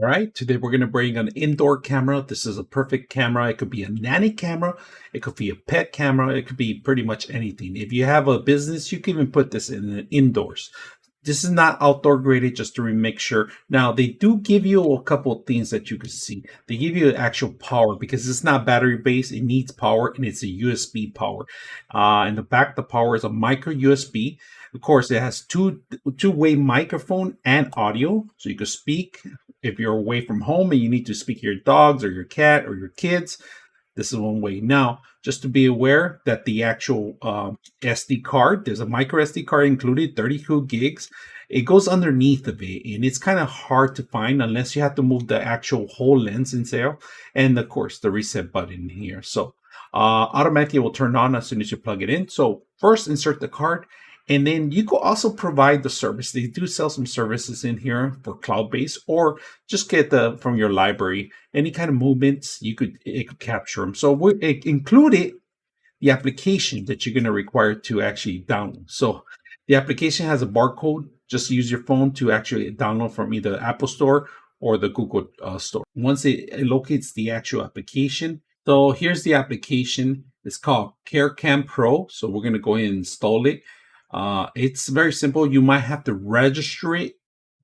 All right, today we're going to bring an indoor camera. This is a perfect camera. It could be a nanny camera, it could be a pet camera, it could be pretty much anything. If you have a business, you can even put this in indoors. This is not outdoor graded, just to make sure. Now, they do give you a couple of things that you can see. They give you actual power because it's not battery based, it needs power, and it's a USB power. In the back, the power is a micro USB. Of course, it has two-way microphone and audio, so you can speak if you're away from home and you need to speak to your dogs or your cat or your kids. This is one way. Now, just to be aware that the actual SD card, there's a micro SD card included, 32 gigs. It goes underneath of it, and it's kind of hard to find unless you have to move the actual whole lens itself, and of course the reset button here. So automatically it will turn on as soon as you plug it in. So first insert the card, and then you could also provide the service. They do sell some services in here for cloud-based, or just get the from your library. Any kind of movements, it could capture them. So it included the application that you're going to require to actually download. So the application has a barcode. Just use your phone to actually download from either Apple Store or the Google Store. Once it locates the actual application, so here's the application. It's called CareCam Pro. So we're going to go ahead and install it. It's very simple. You might have to register it.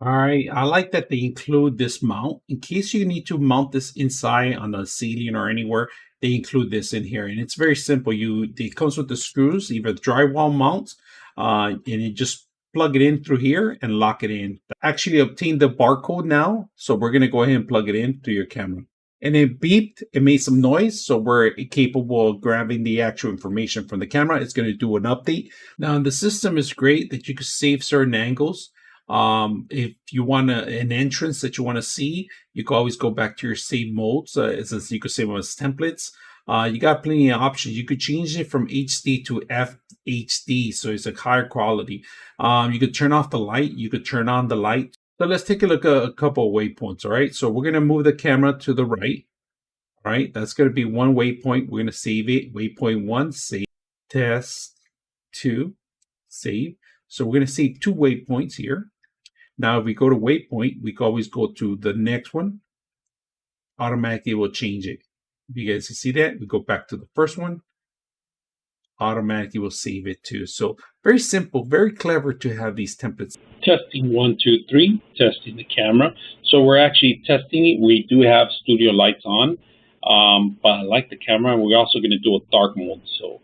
All right. I like that they include this mount in case you need to mount this inside on the ceiling or anywhere. They include this in here, and it's very simple. It comes with the screws, either drywall mounts, and you just plug it in through here and lock it in. Actually, obtain the barcode now, so we're gonna go ahead and plug it in to your camera. And it beeped, it made some noise, so we're capable of grabbing the actual information from the camera. It's going to do an update. Now, the system is great that you can save certain angles. If you want an entrance that you want to see, you can always go back to your save modes. You can save them as templates. You got plenty of options. You could change it from HD to FHD, so it's a higher quality. You could turn off the light. You could turn on the light. So let's take a look at a couple of waypoints, all right? So we're going to move the camera to the right, all right? That's going to be one waypoint. We're going to save it. Waypoint 1, save. Test 2, save. So we're going to save 2 waypoints here. Now, if we go to waypoint, we can always go to the next one. Automatically, it will change it. If you guys can see that, we go back to the first one. Automatically will save it too. So very simple, very clever to have these templates. Testing 1, 2, 3, testing the camera. So we're actually testing it. We do have studio lights on, but I like the camera. We're also going to do a dark mode. So